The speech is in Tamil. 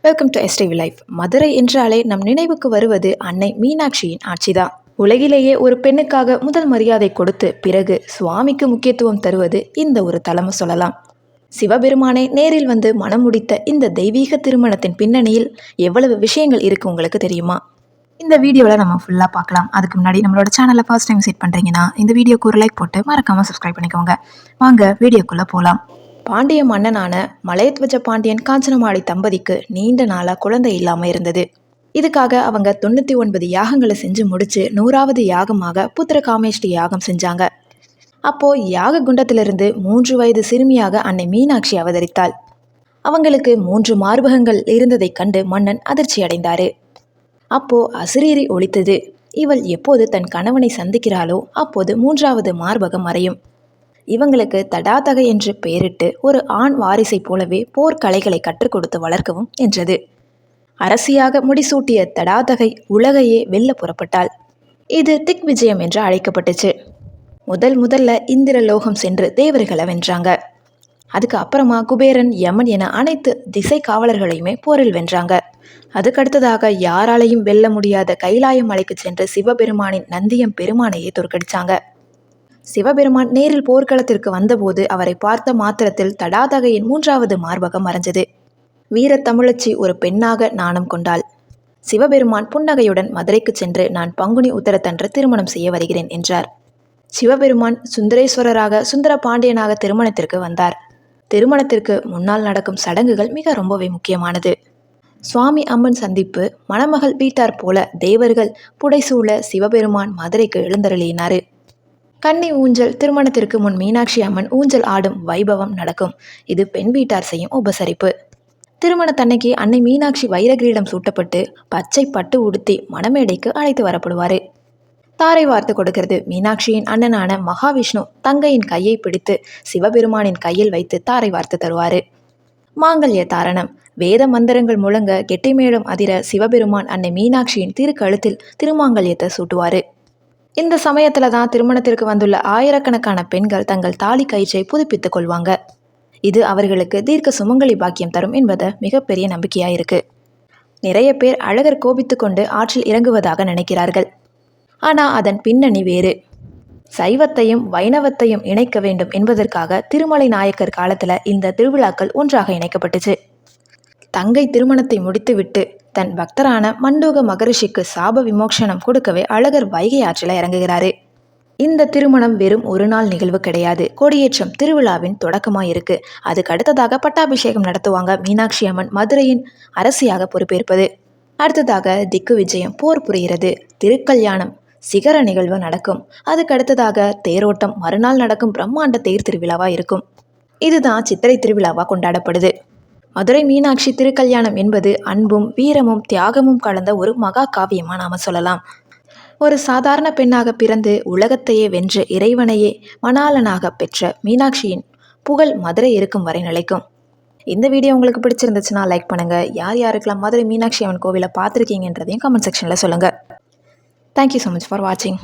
Welcome to STV life. Madurai என்றாலே நம் நினைவுக்கு வருவது அன்னை மீனாட்சியின் ஆட்சிதான். உலகிலேயே ஒரு பெண்ணுக்காக முதல் மரியாதை கொடுத்து பிறகு சுவாமிக்கு முக்கியத்துவம் தருவது இந்த ஒரு தலம சொல்லலாம். சிவபெருமானை நேரில் வந்து மனம் முடித்த இந்த தெய்வீக திருமணத்தின் பின்னணியில் எவ்வளவு விஷயங்கள் இருக்கு உங்களுக்கு தெரியுமா? இந்த வீடியோவில் நம்ம ஃபுல்லாக பார்க்கலாம். அதுக்கு முன்னாடி நம்மளோட சேனலை ஃபர்ஸ்ட் டைம் விசிட் பண்ணுறீங்கன்னா இந்த வீடியோக்கு ஒரு லைக் போட்டு மறக்காமல் சப்ஸ்கிரைப் பண்ணிக்கோங்க. வாங்க வீடியோக்குள்ளே போகலாம். பாண்டிய மன்னனான மலையத்வஜ பாண்டியன் காஞ்சனமாலை தம்பதிக்கு நீண்ட நாளாக குழந்தை இல்லாமல் இருந்தது. இதுக்காக அவங்க 99 யாகங்களை செஞ்சு முடிச்சு 100வது யாகமாக புத்திர காமேஷ்டி யாகம் செஞ்சாங்க. அப்போ யாக குண்டத்திலிருந்து 3 வயது சிறுமியாக அன்னை மீனாட்சி அவதரித்தாள். அவங்களுக்கு 3 மார்பகங்கள் இருந்ததை கண்டு மன்னன் அதிர்ச்சி அடைந்தாரு. அப்போ அசிரீரி ஒலித்தது. இவள் எப்போது தன் கணவனை சந்திக்கிறாளோ அப்போது 3வது மார்பகம் மறையும். இவங்களுக்கு தடாதகை என்று பெயரிட்டு ஒரு ஆண் வாரிசை போலவே போர்க்கலைகளை கற்றுக் கொடுத்து வளர்க்கவும் என்றது. அரசியாக முடிசூட்டிய தடாதகை உலகையே வெல்ல புறப்பட்டாள். இது திக் விஜயம் என்று அழைக்கப்பட்டுச்சு. முதல்ல இந்திரலோகம் சென்று தேவர்களை வென்றாங்க. அதுக்கு அப்புறமா குபேரன், யமன் என அனைத்து திசை காவலர்களையுமே போரில் வென்றாங்க. அதுக்கடுத்ததாக யாராலையும் வெல்ல முடியாத கைலாய மலைக்கு சென்று சிவபெருமானின் நந்தியம் பெருமானையே தோற்கடிச்சாங்க. சிவபெருமான் நேரில் போர்க்களத்திற்கு வந்தபோது அவரை பார்த்த மாத்திரத்தில் தடாதகையின் 3வது மார்பகம் மறைஞ்சது. வீர தமிழச்சி ஒரு பெண்ணாக நாணம் கொண்டாள். சிவபெருமான் புன்னகையுடன் மதுரைக்கு சென்று நான் பங்குனி உத்தரத்தன்று திருமணம் செய்ய வருகிறேன் என்றார். சிவபெருமான் சுந்தரேஸ்வரராக சுந்தர பாண்டியனாக திருமணத்திற்கு வந்தார். திருமணத்திற்கு முன்னால் நடக்கும் சடங்குகள் மிக ரொம்பவே முக்கியமானது. சுவாமி அம்மன் சந்திப்பு, மணமகள் வீட்டார் போல தேவர்கள் புடைசூழ சிவபெருமான் மதுரைக்கு எழுந்தருளினாரு. கன்னி ஊஞ்சல், திருமணத்திற்கு முன் மீனாட்சி அம்மன் ஊஞ்சல் ஆடும் வைபவம் நடக்கும். இது பெண் வீட்டார் செய்யும் உபசரிப்பு. திருமணத்தன்னைக்கு அன்னை மீனாட்சி வைரகிரீடம் சூட்டப்பட்டு பச்சை பட்டு உடுத்தி மணமேடைக்கு அழைத்து வரப்படுவாரு. தாரை வார்த்து கொடுக்கிறது. மீனாட்சியின் அண்ணனான மகாவிஷ்ணு தங்கையின் கையை பிடித்து சிவபெருமானின் கையில் வைத்து தாரை வார்த்து தருவாரு. மாங்கல்ய தாரணம். வேத மந்திரங்கள் முழங்க கெட்டிமேளம் அதிர சிவபெருமான் அன்னை மீனாட்சியின் திருக்கழுத்தில் திருமாங்கல்யத்தை சூட்டுவாரு. இந்த சமயத்துல தான் திருமணத்திற்கு வந்துள்ள ஆயிரக்கணக்கான பெண்கள் தங்கள் தாலி கயிற்றை புதுப்பித்துக் கொள்வாங்க. இது அவர்களுக்கு தீர்க்க சுமங்கலி பாக்கியம் தரும் என்பது மிகப்பெரிய நம்பிக்கையா இருக்கு. நிறைய பேர் அழகர் கோபித்து கொண்டு ஆற்றில் இறங்குவதாக நினைக்கிறார்கள். ஆனா அதன் பின்னணி வேறு. சைவத்தையும் வைணவத்தையும் இணைக்க வேண்டும் என்பதற்காக திருமலை நாயக்கர் காலத்துல இந்த திருவிழாக்கள் ஒன்றாக இணைக்கப்பட்டுச்சு. தங்கை திருமணத்தை முடித்துவிட்டு தன் பக்தரான மண்டூக மகரிஷிக்கு சாப விமோசனம் கொடுக்கவே அழகர் வைகை ஆற்றில் இறங்குகிறாரு. இந்த திருமணம் வெறும் ஒரு நாள் நிகழ்வு கிடையாது. கொடியேற்றம் திருவிழாவின் தொடக்கமாயிருக்கு. அதுக்கு அடுத்ததாக பட்டாபிஷேகம் நடத்துவாங்க. மீனாட்சி அம்மன் மதுரையின் அரசியாக பொறுப்பேற்பது. அடுத்ததாக திக்கு விஜயம், போர் புரிகிறது. திருக்கல்யாணம், சிகர நிகழ்வு நடக்கும். அதுக்கு அடுத்ததாக தேரோட்டம், மறுநாள் நடக்கும் பிரம்மாண்ட தேர் திருவிழாவா இருக்கும். இதுதான் சித்திரை திருவிழாவா கொண்டாடப்படுது. மதுரை மீனாட்சி திருக்கல்யாணம் என்பது அன்பும் வீரமும் தியாகமும் கலந்த ஒரு மகா காவியமா நாம சொல்லலாம். ஒரு சாதாரண பெண்ணாக பிறந்து உலகத்தையே வென்று இறைவனையே மணாளனாக பெற்ற மீனாட்சியின் புகழ் மதுரை இருக்கும் வரை நிலைக்கும். இந்த வீடியோ உங்களுக்கு பிடிச்சிருந்துச்சுன்னா லைக் பண்ணுங்க. யார் யாருக்கெல்லாம் மதுரை மீனாட்சி அம்மன் கோவிலை பார்த்துருக்கீங்கன்றதையும் கமெண்ட் செக்ஷன்ல சொல்லுங்க. தேங்க்யூ ஸோ மச் ஃபார் வாட்சிங்.